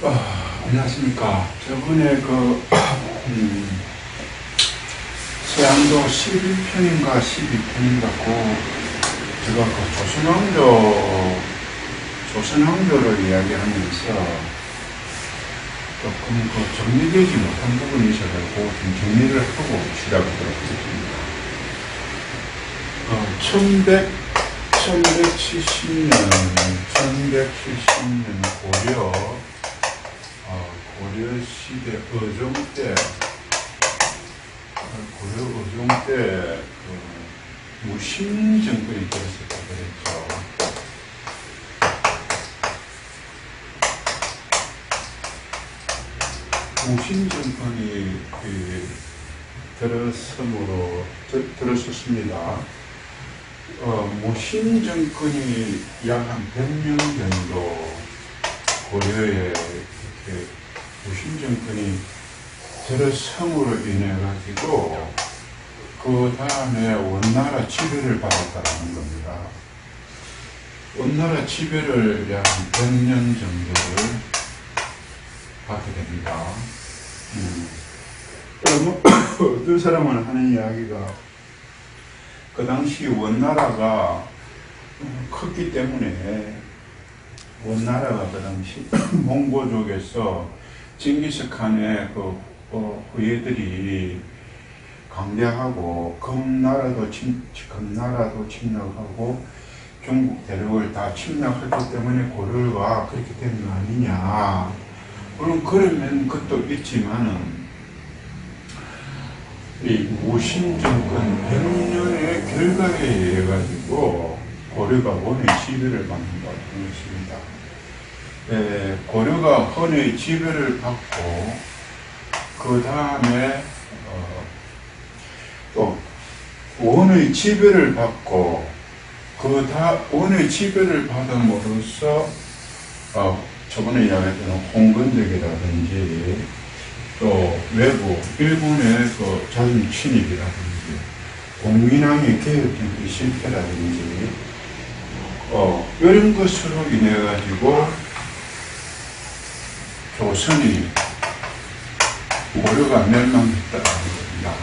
안녕하십니까. 저번에 서양도 11편인가 12편인가 제가 조선왕조를 이야기하면서 조금 정리되지 못한 부분이 있어가지고 좀 정리를 하고 시작하도록 하겠습니다. 1170년 고려시대 어종 때 무신 정권이 들었었다 그랬죠. 무신 정권이 들었었습니다. 무신 정권이 약 한 100년 정도 고려에 이렇게 무신 정권이 들어섬으로 인해 가지고 그 다음에 원나라 지배를 받았다는 겁니다. 원나라 지배를 약 100년 정도를 받게 됩니다. 그러면 어떤 사람은 하는 이야기가 그 당시 원나라가 컸기 때문에 원나라가 그 당시 몽고족에서 징기스칸의 후예들이 강대하고 금나라도 침략하고 중국 대륙을 다 침략했기 때문에 고려가 그렇게 된 거 아니냐. 물론 그러면 그것도 있지만은 이 무신 정권 100년의 결과에 의해 가지고 고려가 원의 지배를 받는다고 했습니다. 고려가 헌의 지배를 받고 그 다음에 또 원의 지배를 받고 원의 지배를 받음으로써 저번에 이야기했던 홍건적이라든지 또 외부 일본의 자준 침입이라든지 공민왕의 개혁정치 실패라든지 이런 것으로 인해 가지고 조선이 고려가 멸망했다는 겁니다.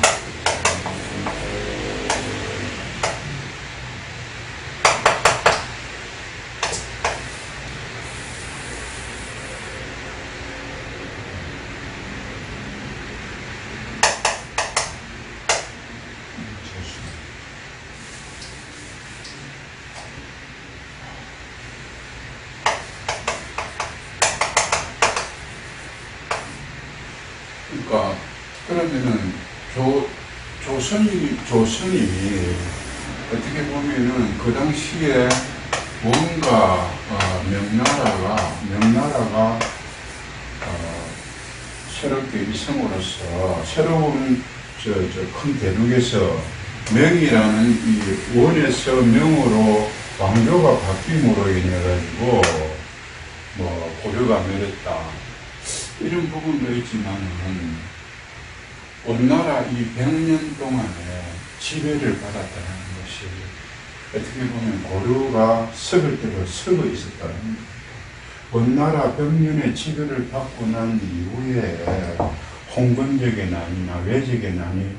그러니까 그러면은 조선이 어떻게 보면은 그 당시에 뭔가 명나라가 새롭게 일성으로서 새로운 큰 대륙에서 명이라는 이 원에서 명으로 왕조가 바뀜으로 인해 가지고 고려가 멸했다. 이런 부분도 있지만은 원나라 이 100년 동안에 지배를 받았다는 것이 어떻게 보면 고려가 썩을 대로 썩어 있었다는 겁니다. 원나라 100년의 지배를 받고 난 이후에 홍건적의 난이나 외적의 난이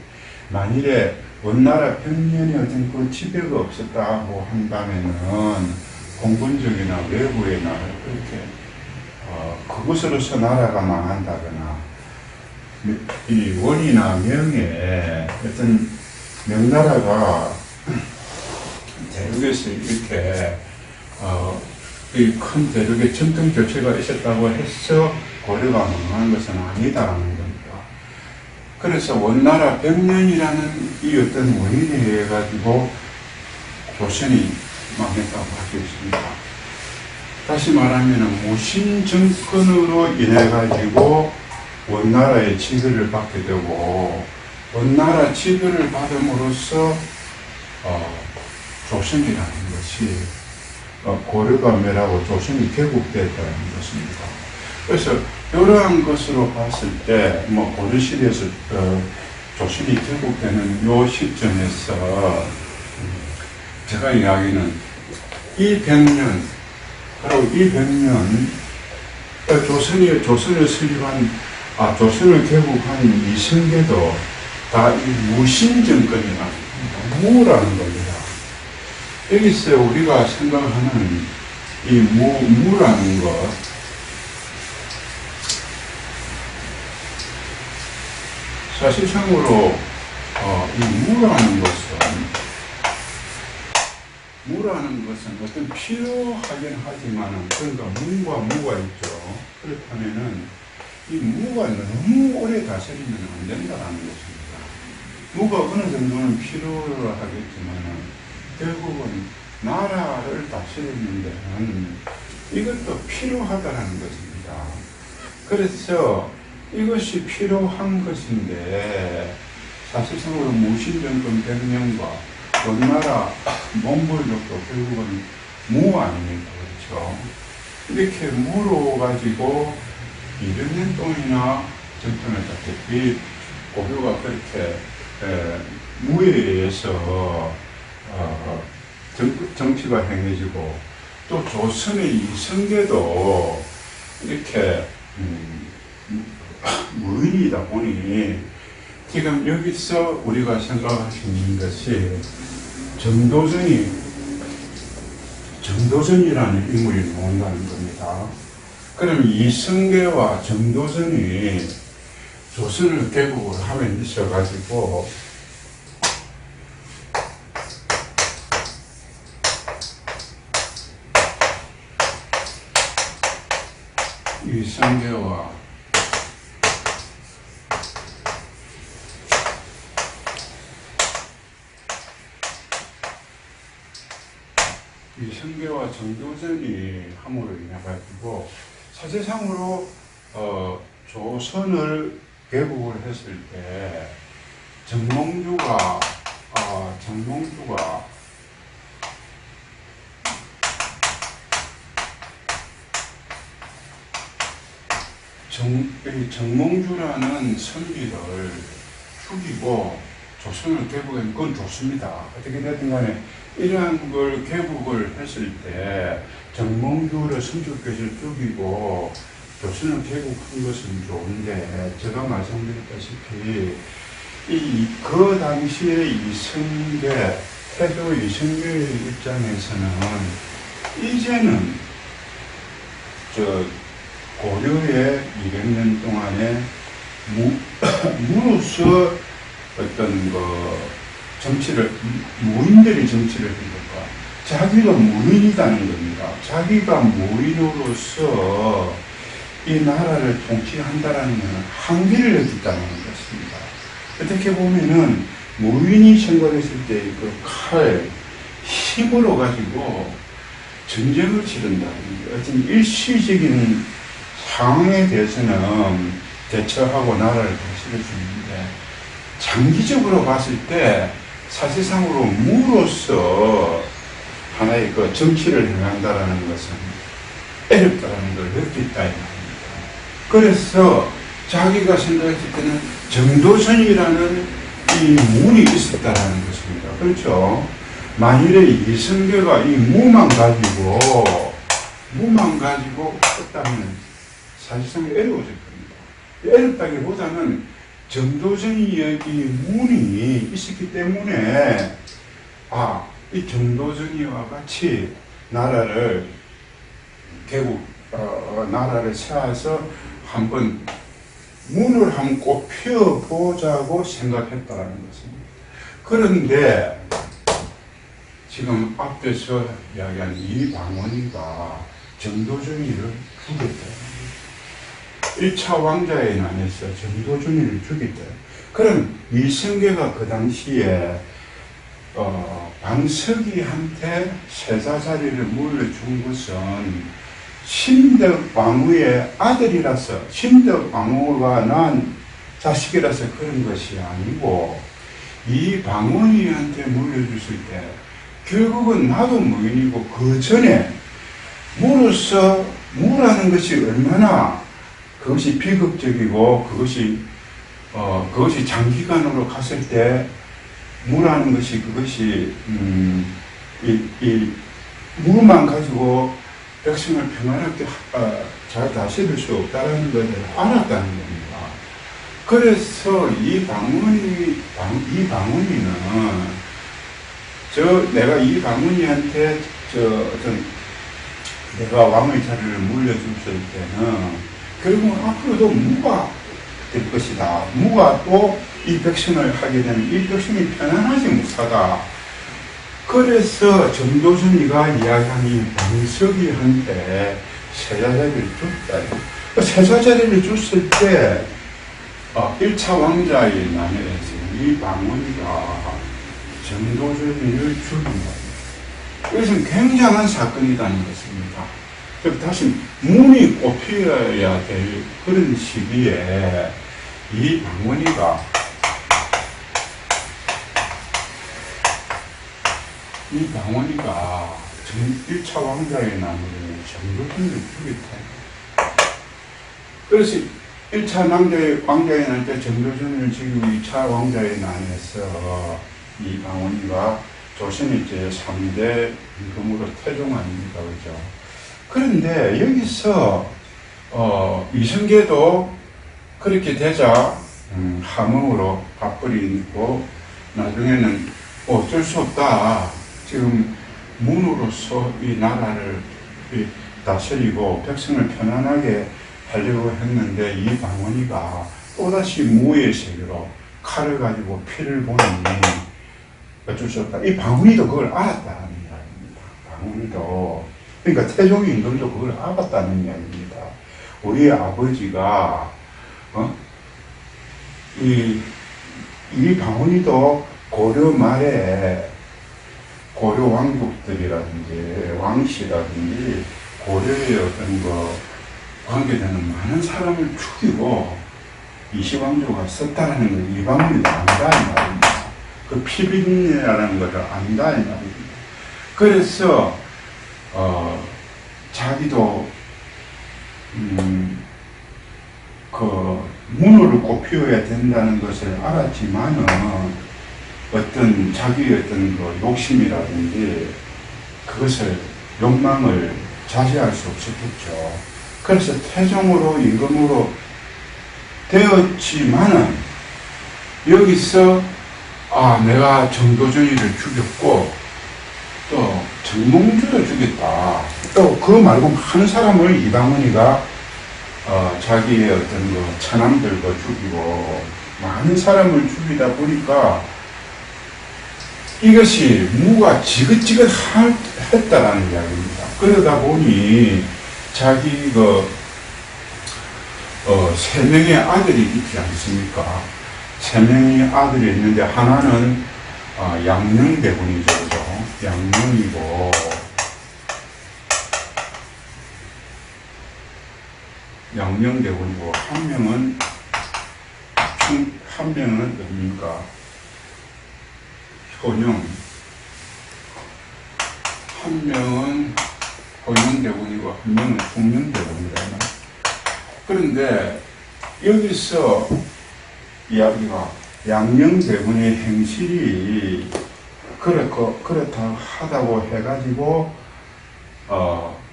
만일에 원나라 100년의 어떤 그 지배가 없었다고 한다면은 홍건적이나 외부의 날 그렇게 그것으로서 나라가 망한다거나 이 원이나 명에 어떤 명나라가 대륙에서 이렇게 이 큰 대륙에 전통 교체가 있었다고 해서 고려가 망한 것은 아니다라는 겁니다. 그래서 원나라 100년이라는 이 어떤 원인에 의해 가지고 조선이 망했다고 할 수 있습니다. 다시 말하면 무신 정권으로 인해 가지고 원나라의 지배를 받게 되고 원나라 지배를 받음으로써 조선이라는 것이 고려가 멸하고 조선이 개국됐다는 것입니다. 그래서 이러한 것으로 봤을 때 고려시대에서 조선이 개국되는 이 시점에서 제가 이야기는 이 100년 바로 이 100년 조선을 설립한, 조선을 개국한 이승계도 다 이 무신정권이라, 무라는 겁니다. 여기서 우리가 생각하는 이 무라는 것, 사실상으로, 이 무라는 것은 어떤 필요하긴 하지만, 그러니까 무가 있죠. 그렇다면은, 이 무가 너무 오래 다스리면 안 된다는 것입니다. 무가 어느 정도는 필요를 하겠지만은, 결국은 나라를 다스리는 데는 이것도 필요하다는 것입니다. 그래서 이것이 필요한 것인데, 사실상으로 무신정권 백령과 원나라 몽골족도 결국은 무 아닙니까? 그렇죠? 이렇게 무로 가지고 200년 동안이나 정통했다시피 고려가 그렇게 무에 의해서 정치가 행해지고, 또 조선의 이성계도 이렇게 무인이다 보니, 지금 여기서 우리가 생각할 수 있는 것이 정도전이라는 인물이 나온다는 겁니다. 그럼 이성계와 정도전이 조선을 개국을 하면 있어가지고, 이성계와 정도전이 함으로 인해 가지고 사실상으로 조선을 개국을 했을 때 정몽주가 정몽주라는 선비를 죽이고 조선을 개국하면 그건 좋습니다. 어떻게 됐든 간에 이러한 걸 개국을 했을 때 정몽주를 선조께서 죽이고 조선을 개국한 것은 좋은데, 제가 말씀드렸다시피 그 당시에 태조 이성계의 입장에서는 이제는 고려의 200년 동안에 무로서 어떤 무인들이 정치를 해볼까? 자기가 무인이라는 겁니다. 자기가 무인으로서 이 나라를 통치한다라는 것은 한계를 해줬다는 것입니다. 어떻게 보면은 무인이 생각했을 때 그 힘으로 가지고 전쟁을 치른다는 어떤 일시적인 상황에 대해서는 대처하고 나라를 다스릴 수 있는데, 장기적으로 봤을 때 사실상으로 무로서 하나의 그 정치를 행한다라는 것은 어렵다라는 걸 느꼈다 이 말입니다. 그래서 자기가 생각했을 때는 정도전이라는 이 문이 있었다라는 것입니다. 그렇죠? 만일에 이성계가 이 무만 가지고 했다면 사실상 어려워질 겁니다. 어렵다기보다는 정도전이 여기 문이 있었기 때문에 이 정도전이와 같이 나라를 세워서 한번 문을 한번 꼭 펴보자고 생각했다라는 것입니다. 그런데 지금 앞에서 이야기한 이방원이가 정도전이를 죽였다. 1차 왕자의 난에서 정도전이를 죽였다. 그럼 이성계가 그 당시에 방석이한테 세자자리를 물려준 것은 신덕왕후의 아들이라서, 신덕왕후가 낳은 자식이라서 그런 것이 아니고, 이 방언이한테 물려줬을 때 결국은 나도 무인이고, 그 전에 무라는 것이 얼마나 그것이 비극적이고, 그것이 장기간으로 갔을 때 무라는 것이 무만 가지고 백성을 평안하게 잘 다스릴 수 없다는 것을 알았다는 겁니다. 그래서 이 방문이는 내가 이 방문이한테 내가 왕의 자리를 물려줬을 때는 결국은 앞으로도 무가 될 것이다. 무가 또 이 백성을 하게 되면 이 백성이 편안하지 못하다. 그래서 정도순이가 이야기하니 방석이한테 세자자리를 줬다. 세자자리를 줬을 때 1차 왕자의 난에서 이 방문이가 정도순이를 죽인다. 이것은 굉장한 사건이라는 것입니다. 다시 문이 꼽혀야 될 그런 시기에 이 방문이가 1차 왕자의 나무를 정도순을 죽였다. 그래서 1차 왕자의 날 때 정도순을 죽이고 2차 왕자의 난에서 이 방언이가 조선의 제3대 임금으로 태종 아닙니까? 그죠? 그런데 여기서, 이성계도 그렇게 되자, 함흥으로 밥벌이고, 나중에는 어쩔 수 없다. 지금 문으로서 이 나라를 다스리고 백성을 편안하게 하려고 했는데 이 방언이가 또다시 무의 세계로 칼을 가지고 피를 보니 어쩔 수 없다. 이 방언이도 그걸 알았다는 이야기입니다. 방언이도. 그러니까 태종 임금도 그걸 알았다는 이야기입니다. 우리 아버지가 이 방언이도 고려 말에 고려 왕족들이라든지 왕씨라든지 고려의 어떤 관계되는 많은 사람을 죽이고 이시왕조가 썼다라는 걸 이 방언이도 안다 이 말입니다. 그 피비린내라는 것을 안다 이 말입니다. 그래서 자기도 그 문을 꼭 피워야 된다는 것을 알았지만은 어떤 자기의 어떤 그 욕심이라든지 그것을 욕망을 자제할 수 없었겠죠. 그래서 태종으로 임금으로 되었지만은 여기서 내가 정도전이를 죽였고 또 정몽주도 죽였다. 또 그거 말고 많은 사람을 이방원이가 자기의 어떤 그 처남들도 죽이고 많은 사람을 죽이다 보니까 이것이 무가 지긋지긋했다라는 이야기입니다. 그러다 보니 자기 세 명의 아들이 있지 않습니까? 세 명의 아들이 있는데 하나는 양녕대군이죠, 그죠? 양녕대군이고 한 명은 뭡니까? 효령. 한 명은 효령대군이고 한 명은 충녕대군이다. 그런데 여기서 이야기가 양녕대군의 행실이 그렇다 하다고 해가지고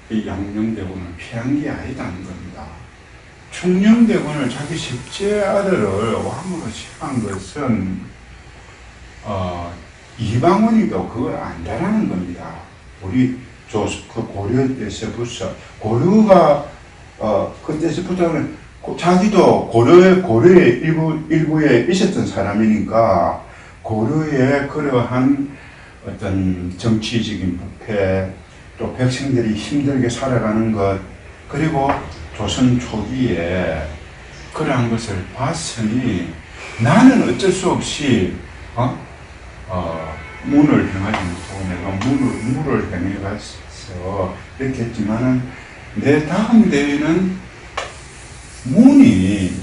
이 양녕대군을 피한 게 아니다는 겁니다. 충녕대군을 자기 셋째 아들을 왕으로 시한 것은 이방원이도 그걸 안다라는 겁니다. 우리 그 고려 때서부터 고려가 그때서부터는 자기도 고려의 일부에 있었던 사람이니까 고려의 그러한 어떤 정치적인 부패 또 백성들이 힘들게 살아가는 것 그리고 조선 초기에 그러한 것을 봤으니 나는 어쩔 수 없이 문을 행하지 못하고 내가 물을 행해가서 이렇게 했지만은 내 다음 대회는 문이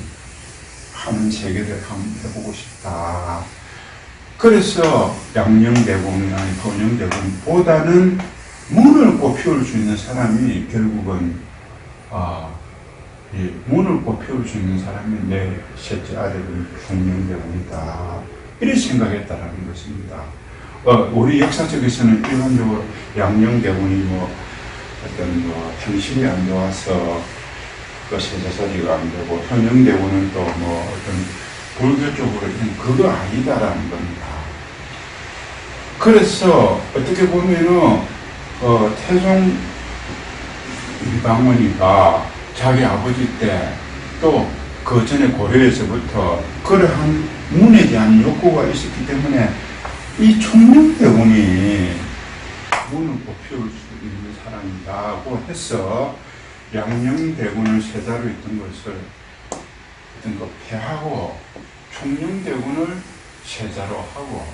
하는 세계를 한번 해보고 싶다. 그래서 양녕대군이나 효령대군보다는 문을 꽃피울 수 있는 사람이 결국은 문을 꽃피울 수 있는 사람이 내 셋째 아들은 충녕대군이다. 이렇게 생각했다라는 것입니다. 우리 역사 쪽에서는 일반적으로 양녕대군이 어떤 행실이 안 좋아서 그 세자살이가 안 되고, 현영대군은 또 뭐 어떤 불교 쪽으로 그거 아니다라는 겁니다. 그래서 어떻게 보면은 태종 이방원이가 자기 아버지 때 또 그 전에 고려에서부터 그러한 문에 대한 욕구가 있었기 때문에 이 총명대군이 문을 꽃피울 수 있는 사람이라고 해서 양녕대군을 세자로 있던 것을 어떤 거 폐하고 총명대군을 세자로 하고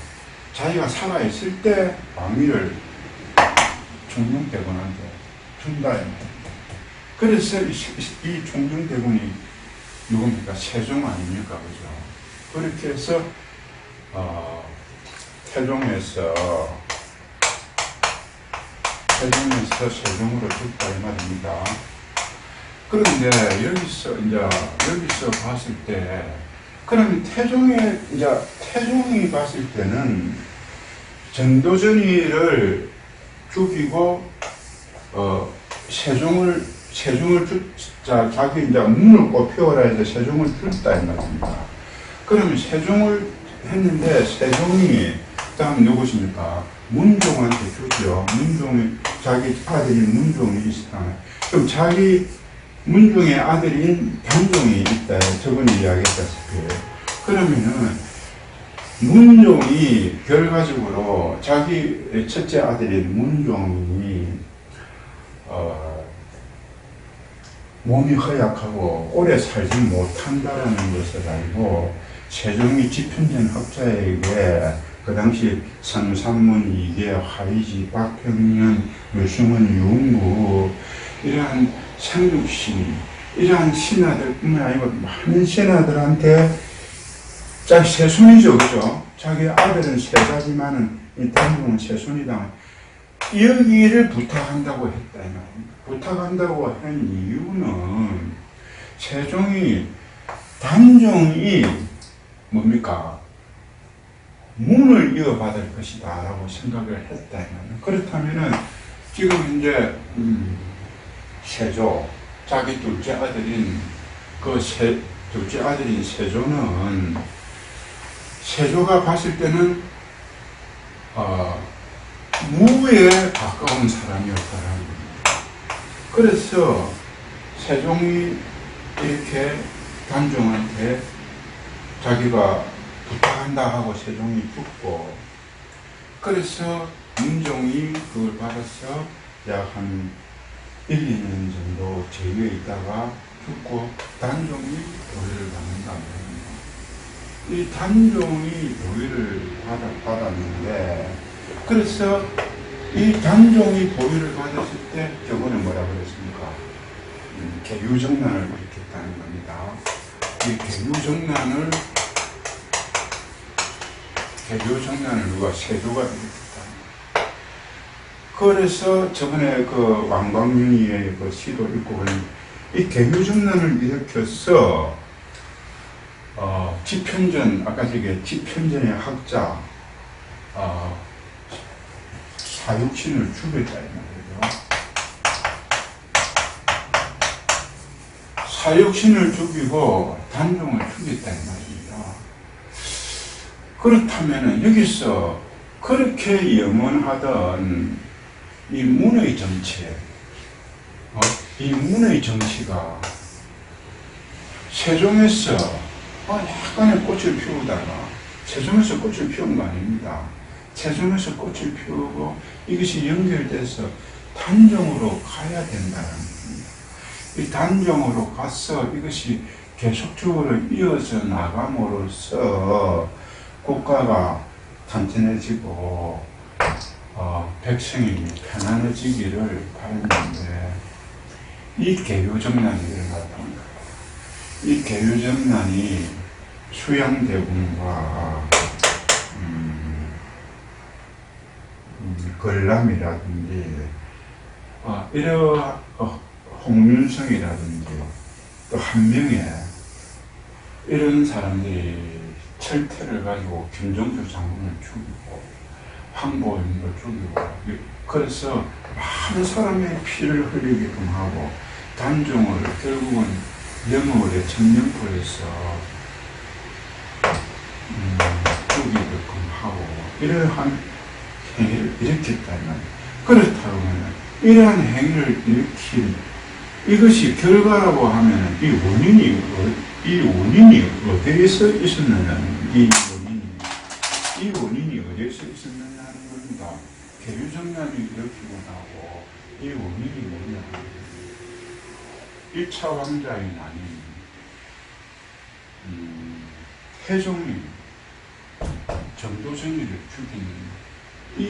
자기가 살아있을 때 왕위를 총명대군한테 준다. 그래서 이 총명대군이 누굽니까? 세종 아닙니까? 그죠? 그렇게 해서 태종에서 세종으로 줬다 이 말입니다. 그런데 여기서 봤을 때, 그럼 태종이 봤을 때는 전도전이를 죽이고 자기 이제 문을 꽃피워라 해서 세종을 줬다 이 말입니다. 그러면 세종을 했는데 세종이 그다음 누구십니까? 문종한테 주죠. 문종이 자기 아들이 문종이 있었잖아요. 그럼 자기 문종의 아들인 단종이 있다. 저번에 이야기했다시피. 그러면은 문종이 결과적으로 자기 첫째 아들인 문종이 몸이 허약하고 오래 살지 못한다는 것을 알고 세종이 지편전 학자에게 그 당시 삼산문, 이계, 화이지, 박평년, 유승은, 윤구 이러한 상륙신 이러한 신하들뿐만 아니고 많은 신하들한테 자기 세손이죠, 그죠? 자기 아들은 세자지만은 이 단종은 세손이다. 여기를 부탁한다고 했다 이 말입니다. 부탁한다고 한 이유는 세종이 단종이 뭡니까? 문을 이어받을 것이다 라고 생각을 했다 이 말입니다. 그렇다면은 지금 이제 세조 자기 둘째 아들인 둘째 아들인 세조는 세조가 봤을 때는 무에 가까운 사람이었다라는 겁니다. 그래서 세종이 이렇게 단종한테 자기가 부탁한다 하고 세종이 죽고, 그래서 문종이 그걸 받아서 약 한 1, 2년 정도 제위에 있다가 죽고 단종이 보위를 받는다. 이 단종이 보위를 받았는데, 그래서 이 단종이 보위를 받았을 때 저번에 뭐라고 그랬습니까? 계유정난을 일으켰다는 겁니다. 이 계유정난을 누가? 세조가 일으켰다. 그래서 저번에 그 왕광윤이의 그 시도 읽고 보니 이 계유정난을 일으켜서 지편전, 아까 저게 지편전의 학자 사육신을 죽였다 이 말이죠. 사육신을 죽이고 단종을 죽였다 이 말입니다. 그렇다면 여기서 그렇게 영원하던 이 문의 정치, 이 문의 정치가 세종에서 약간의 꽃을 피우다가 세종에서 꽃을 피운 거 아닙니다. 세종에서 꽃을 피우고 이것이 연결돼서 단종으로 가야 된다는 겁니다. 이 단종으로 가서 이것이 계속적으로 이어져 나감으로써 국가가 단단해지고 백성이 편안해지기를 바라는데 이 계유정난이 일어났답니다. 이 계유정난이 수양대군과 걸람이라든지 이런 홍윤성이라든지 또 한 명의 이런 사람들이 철퇴를 가지고 김정주 장군을 죽이고 황보인을 죽이고, 그래서 많은 사람의 피를 흘리게끔 하고 단종을 결국은 영월의 천년포에서 죽이게끔 하고 이러한 행위를 일으켰다면, 그렇다면 이러한 행위를 일으킨 이것이 결과라고 하면 이 원인이 어디에서 있었느냐는, 이 원인이 어디에서 있었느냐는 겁니다. 계류정난이 일으키고 나고 이 원인이 뭐냐, 1차 왕자의 난임, 태종이 정도전이를 죽인 이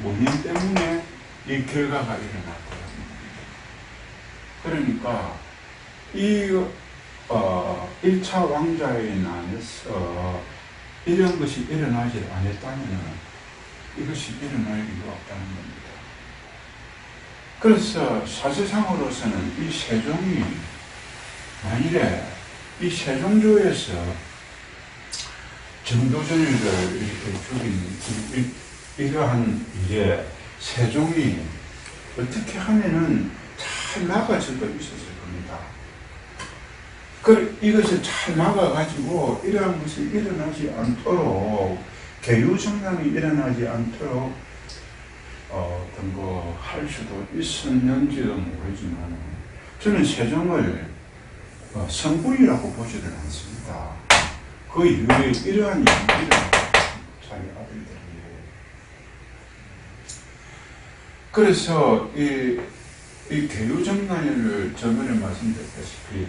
원인 때문에 이 결과가 일어났더라는 겁니다. 그러니까 이 1차 왕자의 난에서 이런 것이 일어나지 않았다면 이것이 일어날 이유가 없다는 겁니다. 그래서 사실상으로서는 이 세종이 만일에 이 세종조에서 정도전이를 이렇게 죽인 이러한 이제 세종이 어떻게 하면은 잘 막아질 수 있었을 겁니다. 이것을 잘 막아가지고 이러한 것이 일어나지 않도록, 계류정난이 일어나지 않도록 어떤 거 할 수도 있었는지도 모르지만, 저는 세종을 성군이라고 보지는 않습니다. 그 이후에 이러한 일이 자기 아들들이. 그래서 이 계류정난을 저번에 말씀드렸다시피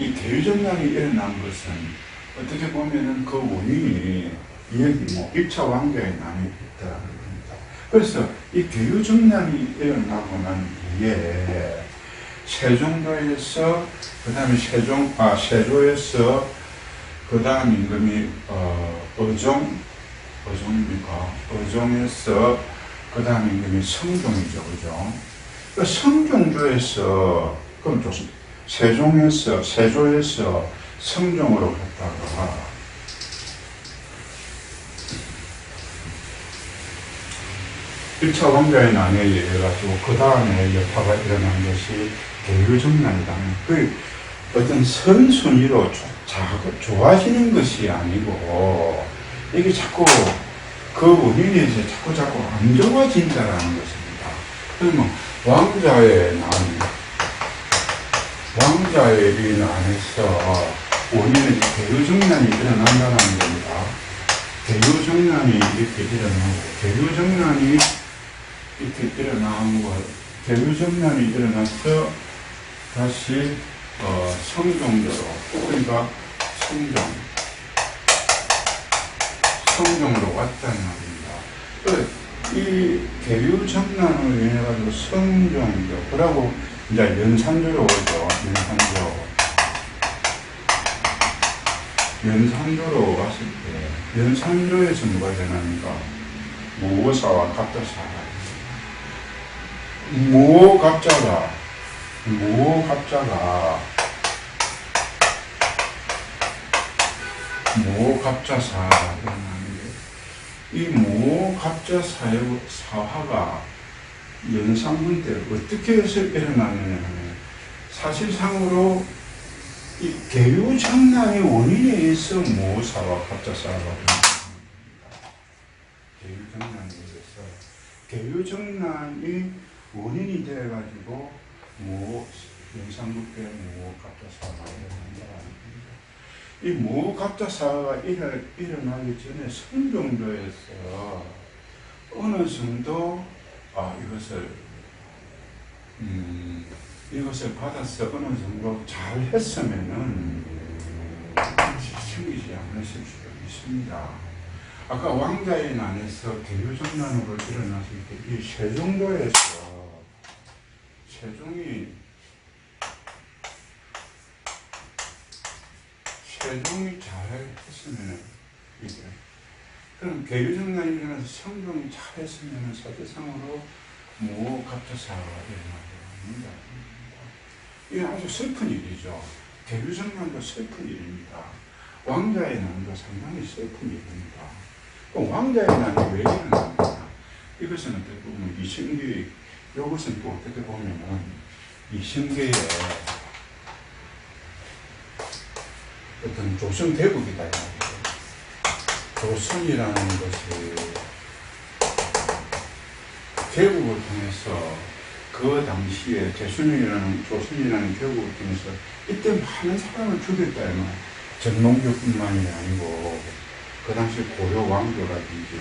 이 계류정난이 일어난 것은 어떻게 보면은 그 원인이 여기 1차 왕자의 난이 있다는 겁니다. 그래서 이 계류정난이 일어나고 난 뒤에 세종도에서, 그 다음에 세조에서, 그 다음 임금이 어종입니까? 어종에서, 그 다음 임금이 성종이죠, 그죠? 그 성종조에서, 그럼 좋습니다. 세조에서 성종으로 갔다가, 1차 왕자의 난에 의해 가지고 그 다음에 여파가 일어난 것이 계류정난이다. 그 어떤 선순위로 좋아지는 것이 아니고 이게 자꾸 그 원인에 이제 자꾸 안 좋아진다라는 것입니다. 그러면 왕자의 이 난에서 원인은 계류정난이 일어난다는 겁니다. 계류정난이 이렇게 일어나고, 계류정난이 이렇게 일어나는 것, 계류정난이 일어나서 다시 성종대로, 그러니까 성종으로 왔다는 말입니다. 이 계류정난으로 인해 가지고 성종대, 그러고 이제 연산조로 오죠. 연산조로 왔을 때, 연산조에서 누가 되나니까 무오사와 갑자사가, 무오갑자가 무오갑자사가 일어나는데, 이 무오갑자사화가 연산군 때 어떻게 해서 일어나느냐 하면, 사실상으로 이 계류정난의 원인에 의해서 무오사와 갑자사가 일어납니다. 계류정난에 의해서, 계류정난이 원인이 되어가지고 연산군 때 무오갑자사가 일어난다는 겁니다. 이 무오갑자사가 일어나기 전에 성종도에서 어느 정도 이것을 받아서 어느 정도 잘 했으면은 생기지 않으실 수도 있습니다. 아까 왕자의 난에서 계류정난으로 일어났을 때 이 세종도에서 세종이 잘 했으면은 이게, 그럼 계류정난이 일어나서 성종이 잘 했으면은 사실상으로 무오갑자사가 일어납니다. 이게 아주 슬픈 일이죠. 계류정난도 슬픈 일입니다. 왕자의 난도 상당히 슬픈 일입니다. 그럼 왕자의 난이 왜 일어납니까? 이것은 어떻게 보면 이것은 또 어떻게 보면은 이성계의 어떤 조선 대국이다. 조선이라는 것이 개국을 통해서 그 당시에 조선이라는 개국을 통해서 이때 많은 사람을 죽였다. 전농교뿐만이 아니고 그 당시 고려 왕조라든지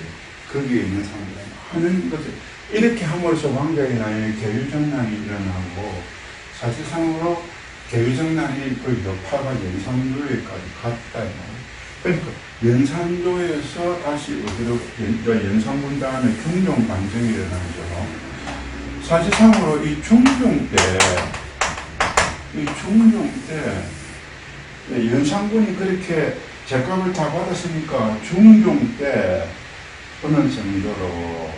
거기에 있는 사람들 많은 것을 이렇게 함으로써 왕조에 나의 계류정난이 일어나고 사실상으로 계류정난이 그 여파가 연산도에까지 갔다. 그러니까 연산도에서 다시 어디로 연산군 다음에 중종 반정이 일어나죠. 사실상으로 이 중종 때 연산군이 그렇게 제값을 다 받았으니까 중종 때 어느 정도로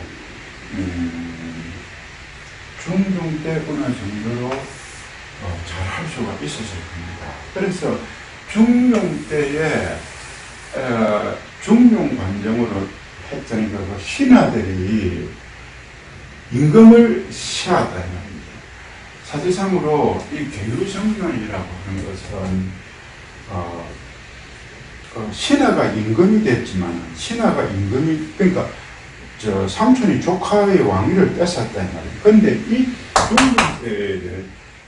잘할 수가 있었을 겁니다. 그래서 중종 때에 중종 관정으로 했던 그 신하들이 임금을 시하다는 말입니다. 사실상으로 이 계류정난이라고 하는 것은 신하가 임금이 됐지만 그러니까 삼촌이 조카의 왕위를 뺏었다는 말이에요. 그런데 이 중종 때에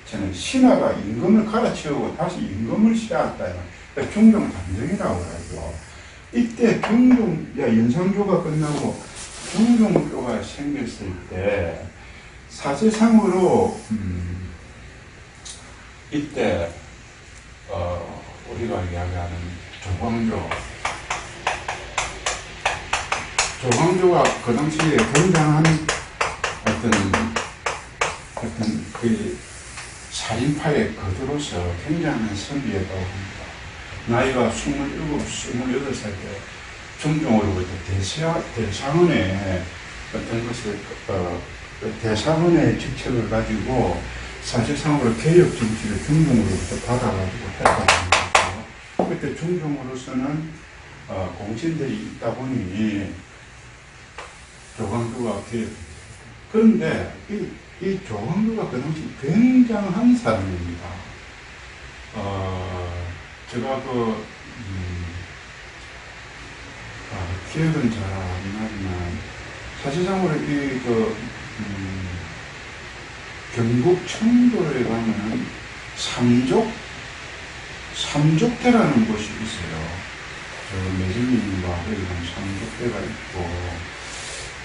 저는 신하가 임금을 갈아치우고 다시 임금을 시하다는 그러니까 중종 반정이라고 하죠. 이때 연산조가 끝나고 중종조가 생겼을 때 사실상으로 이때 우리가 이야기하는 조광조가 그 당시에 굉장한 어떤 그 살인파의 거두로서 굉장한 선비였다고 합니다. 나이가 27, 28살 때 중종으로부터 대사원의 어떤 것을 대사원의 직책을 가지고 사실상으로 개혁 정치를 중종으로부터 받아가지고 했다고 합니다. 그때 중종으로서는 공신들이 있다 보니 조광조가 그런데 이 조광조가 그 당시 굉장한 사람입니다. 제가 기억은 잘 안 나지만 사실상으로 경북 청도에 가면은 삼족대라는 곳이 있어요. 매진님과 거기 가면 삼족대가 있고,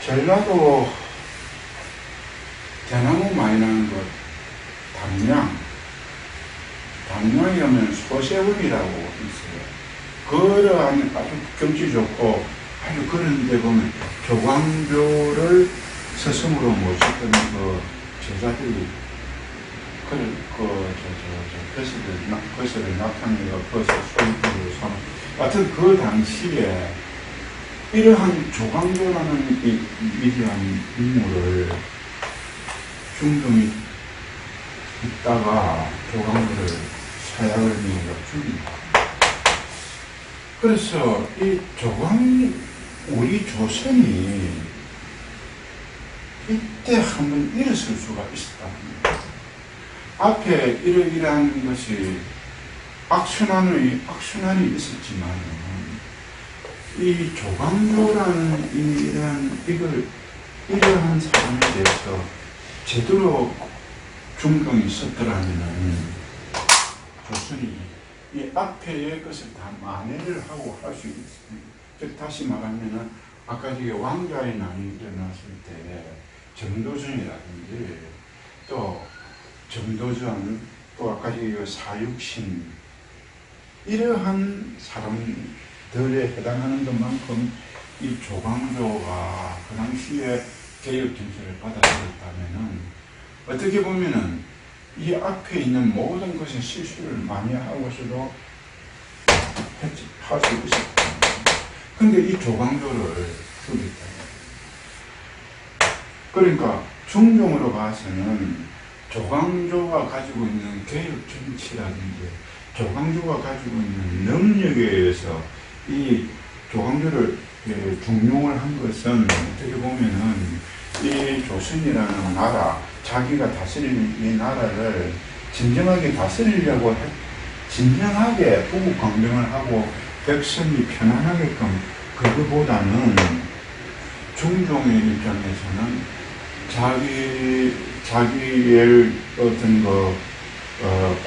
전라도 대나무 많이 나는 곳 담양에 오면 소세원이라고 있어요. 그러한 아주 경치 좋고 아주 그런 데 보면 조광조를 스승으로 모셨던 그 제자들이 버섯을 낙탕이가 버섯 소입으로 삼아 하여튼 그 당시에 이러한 조광조라는 이 위대한 인물을 중종이 있다가 조광조를 사약을 내어 죽입니다. 그래서 우리 조선이 이때 한번 일어설 수가 있었답니다. 앞에 이러이러한 것이 악순환이 있었지만, 이 조광조라는 이러한 사람에 대해서 제대로 중종이 썼더라면 조선이 이 앞에의 것을 다 만회를 하고 할 수 있습니다. 즉 다시 말하면은 아까 저기 왕자의 난이 일어났을 때 정도전이라든지 또 아까 저기 사육신 이러한 사람들에 해당하는 것만큼 이 조광조가 그 당시에 개혁 정책을 받아들였다면은 어떻게 보면은 이 앞에 있는 모든 것의 실수를 많이 하고서도 할 수 있었다. 근데 이 조광조를 죽였다. 그러니까 중종으로 봐서는 조광조가 가지고 있는 개혁 정치라든지 조광조가 가지고 있는 능력에 의해서 이 조광조를 중용을 한 것은 어떻게 보면은 이 조선이라는 나라, 자기가 다스리는 이 나라를 진정하게 다스리려고 진정하게 부국 강병을 하고 백성이 편안하게끔 그거보다는 중종의 입장에서는 자기의 어떤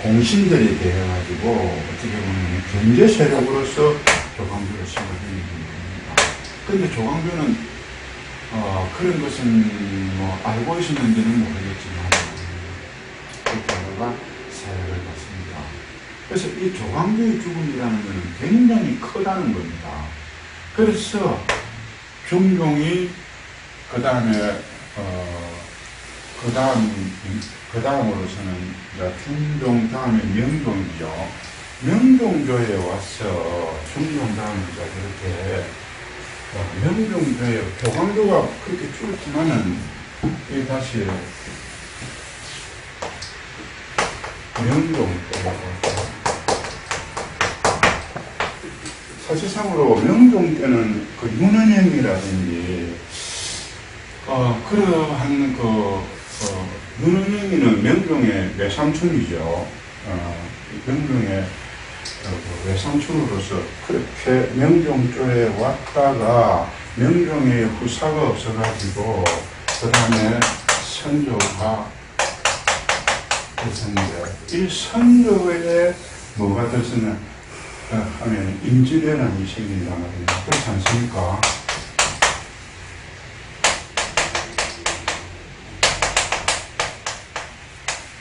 공신들에 대해 가지고 어떻게 보면 경제 세력으로서 조광조를 생각하는 겁니다. 그런데 조광조는 그런 것은 뭐 알고 있었는지는 모르겠지만 그렇게 하다가 사역을 받습니다. 그래서 이 조광조의 죽음이라는 것은 굉장히 크다는 겁니다. 그래서 중종이 그 다음으로서는 중종 다음에 명종이죠. 명종조에 와서 중종 다음에 그렇게 명종조에 조광조가 그렇게 죽었지만은 다시 명종 때 사실상으로 명종 때는 그 윤은행이라든지 그러한 윤은행이는 명종의 외삼촌이죠. 명종의 외삼촌으로서 그렇게 명종조에 왔다가 명종의 후사가 없어가지고 그 다음에 선조가 됐었는데 이 선조에 뭐가 됐으면 하면 임진왜란이 생긴단 말입니다. 그렇지 않습니까?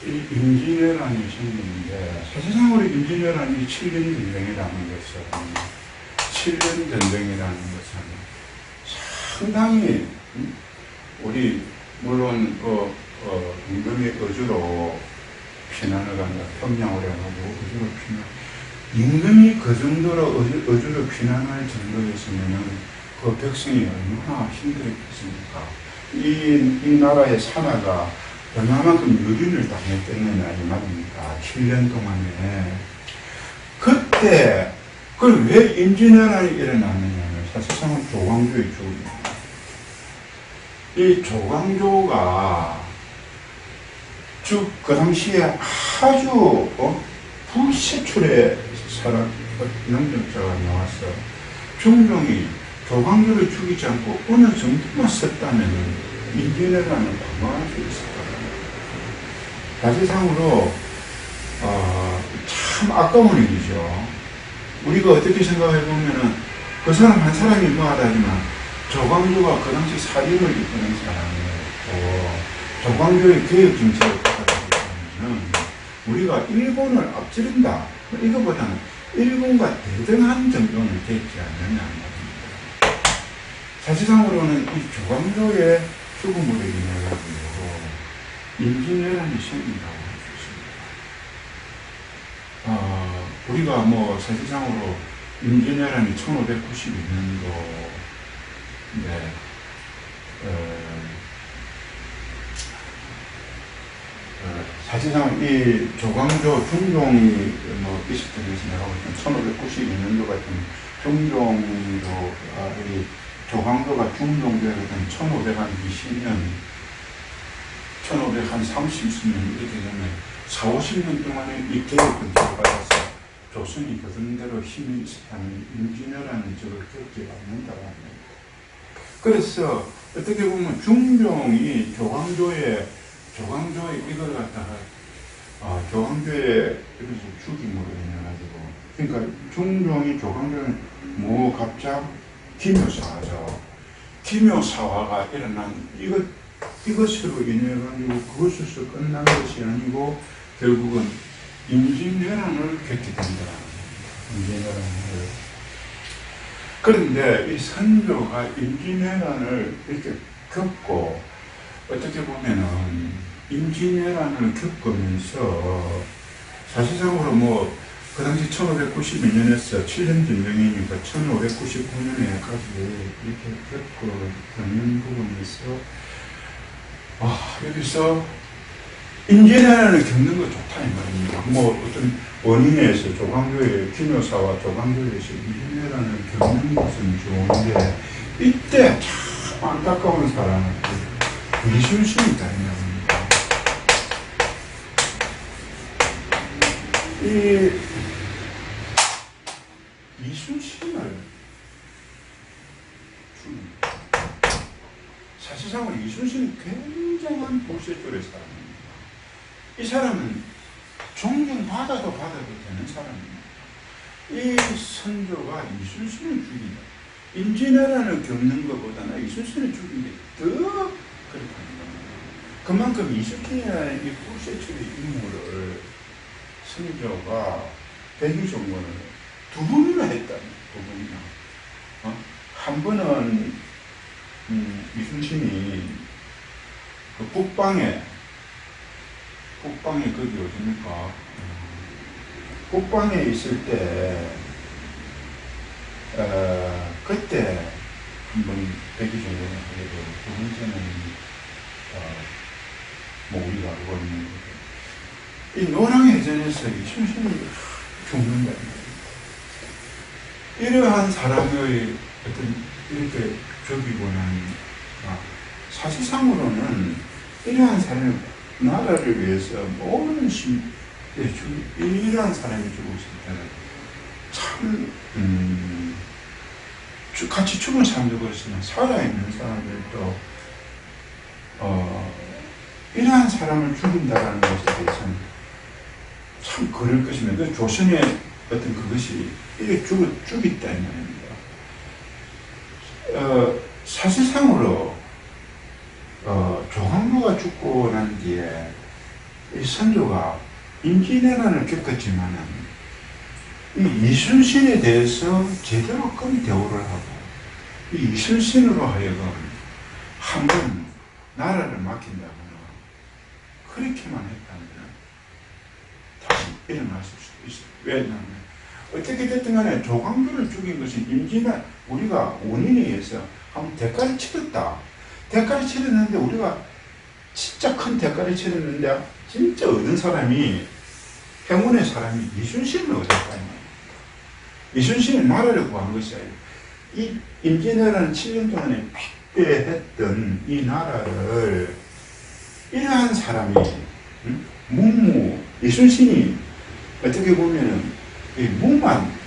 이 임진왜란이 생기는데 사실상으로 임진왜란이 7년 전쟁이라는 것은 7년 전쟁이라는 것은 상당히 우리 물론 임금의 의주로 피난을 간다 평양을 해가지고 의주로 피난 임금이 그 정도로 의주로 피난할 정도였으면은 그 백성이 얼마나 힘들었겠습니까? 이 나라의 산하가 얼마만큼 유린을 당했겠느냐 이 말입니다. 7년 동안에. 그때 그걸 왜 임진왜란이 일어났느냐면 사실상은 조광조의 죽음입니다. 이 조광조가 그 당시에 아주 불세출의 영정자가 나왔어. 중종이 조광조를 죽이지 않고 어느 정도만 썼다면 임진왜란을 방어할 수 있을 거다. 사실상으로 참 아까운 일이죠. 우리가 어떻게 생각해 보면은 그 사람 한 사람이 뭐하다지만 조광조가 그 당시 살림을 이끄는 사람이었고 조광조의 개혁 정책을 따라가는 우리가 일본을 앞지른다. 이거보다는 일본과 대등한 정도는 되지 않느냐 말입니다. 사실상으로는 이 조광조의 죽음으로 인해 가지고 임진왜란이 생긴다고 할 수 있습니다. 우리가 뭐 사실상으로 임진왜란이 1592년도인데 사실상 이 조광조 중종이 뭐 있었던 것이 내가 볼 때는 1592년도가 좀 중종도 이 조광조가 중종되었던 1520년 1530년 이렇게 되면 40-50년 동안에 이 개혁을 받아서 조선이 그런대로 힘이 있었다면 임진왜란은 저걸 겪지 않는다고 합니다. 그래서 어떻게 보면 중종이 조광조의 이걸 갖다가 조광조의 죽임으로 인해가지고 그러니까 중종이 조광조는 무갑작 기묘사화죠. 기묘사화가 일어난 이것으로 인해가지고 그것으로 끝난 것이 아니고 결국은 임진왜란을 겪게 된다. 임진왜란을. 그런데 이 선조가 임진왜란을 이렇게 겪고 어떻게 보면은 임진왜란을 겪으면서 사실상으로 뭐 그 당시 1592년에서 7년 전쟁이니까 1599년에까지 이렇게 겪는 부분에서 여기서 임진왜란을 겪는 거 좋다 이 말입니다. 뭐 어떤 원인에서 조광조의 기묘사와 조광조에서 임진왜란을 겪는 것은 좋은데 이때 참 안타까운 사람은 이순신이 있다 이 말입니다. 이 이순신을 죽입니다. 사실상으로 이순신은 굉장한 보수의 사람입니다. 이 사람은 존경받아도 되는 사람입니다. 이 선조가 이순신을 죽인다. 임진왜란을 겪는 것보다는 이순신을 죽인 게 더 그렇다는 겁니다. 그만큼 이순신이라는 이 보수의 인물을 선조가 백의종군을 두 번이나 했다는 부분이나 한 번은 이순신이 그 북방에 거기 어딥니까? 북방에 있을 때 그때 한번 백의종군을 하게 되고 두 번째는 뭐 우리가 알고 있는 이 노량해전에서 이순신을 죽는다. 이러한 사람의 어떤 이렇게 죽이고 난 사실상으로는 이러한 사람이 나라를 위해서 모든 이러한 사람이 죽었을 때는 참 같이 죽은 사람도 그렇지만 살아있는 사람들도 이러한 사람을 죽인다라는 것에 대해서는 참 그럴 것입니다. 그 조선의 어떤 그것이 이렇게 죽였다 이 말입니다. 사실상으로 조광조가 죽고 난 뒤에 이 선조가 임진왜란을 겪었지만은 이 이순신에 대해서 제대로 끔 대우를 하고 이 이순신으로 하여금 한번 나라를 맡긴다거나 그렇게만 했다면 다시 일어났을 수도 있어요. 왜냐하면 어떻게 됐든 간에 조광조를 죽인 것은 임진왜란 우리가 원인에 의해서 한번 대가를 치렀다. 대가를 치렀는데 우리가 진짜 큰 대가를 치렀는데 진짜 얻은 사람이 행운의 사람이 이순신을 얻었다. 이순신이 나라를 구한 것이 아니라 이 임진왜란 7년 동안에 핍배했던 이 나라를 이러한 사람이 이순신이 어떻게 보면은 무만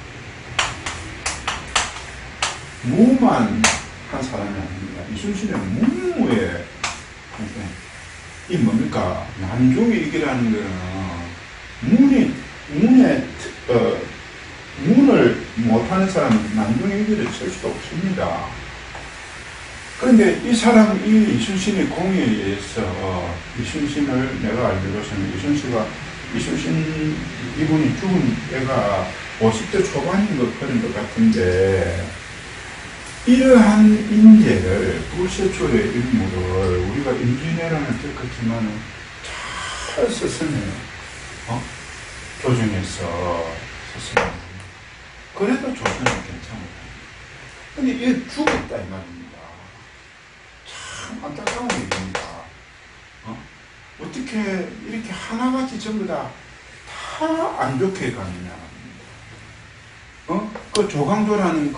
한 사람이 아닙니다. 이순신은 무무의 이 뭡니까? 난중일기라는 거는 문을 못하는 사람은 난중일기를 쓸 수도 없습니다. 그런데 이 이순신의 공에 의해서 이순신을 내가 알기로서는 이순신 이분이 죽은 애가 50대 초반인 그런 것 같은데 이러한 인재를 불세초의 인물을 우리가 임진왜란을 겪었지만은 잘 썼으면 조정해서 썼으면 그래도 조정은 괜찮아요. 근데 얘 죽었다 이 말입니다. 참 안타까운 얘기입니다. 어떻게 이렇게 하나같이 전부 다 안 좋게 가느냐. 그 조광조라는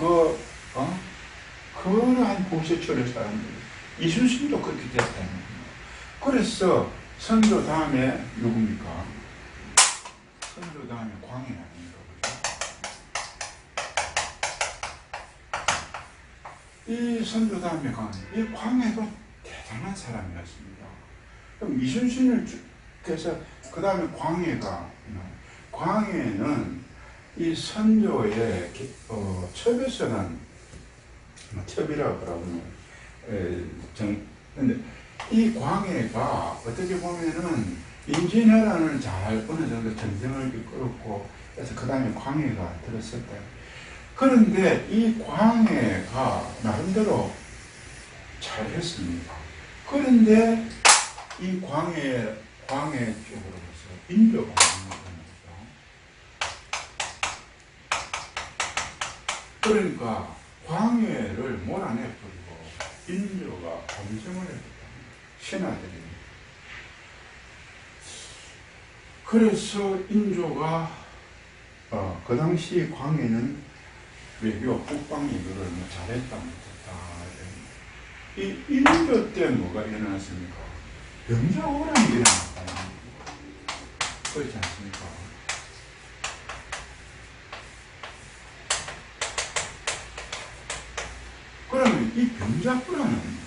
그러한 보세초의 사람들. 이순신도 그렇게 됐다는 거예요. 그래서 선조 다음에 누굽니까? 선조 다음에 광해 아닙니까? 이 선조 다음에 광해. 이 광해도 대단한 사람이었습니다. 그럼 이순신을 그래서 그 다음에 광해는 이 선조의 첩에서는 첩이라고 그러면 근데 이 광해가 어떻게 보면은 임진왜란을 잘 어느 정도 전쟁을 이끌었고 그래서 그 다음에 광해가 들었었다. 그런데 이 광해가 나름대로 잘했습니다. 그런데 이 광해 쪽으로서 인조가 그러니까 광해를 몰아내버리고 인조가 범정을 했다. 신하들이. 그래서 인조가 그 당시 광해는 외교 국방 이거를 잘했다 못했다. 이 인조 때 뭐가 일어났습니까? 병자호란이 일어났다. 그렇지 않습니까? 이 병자호라는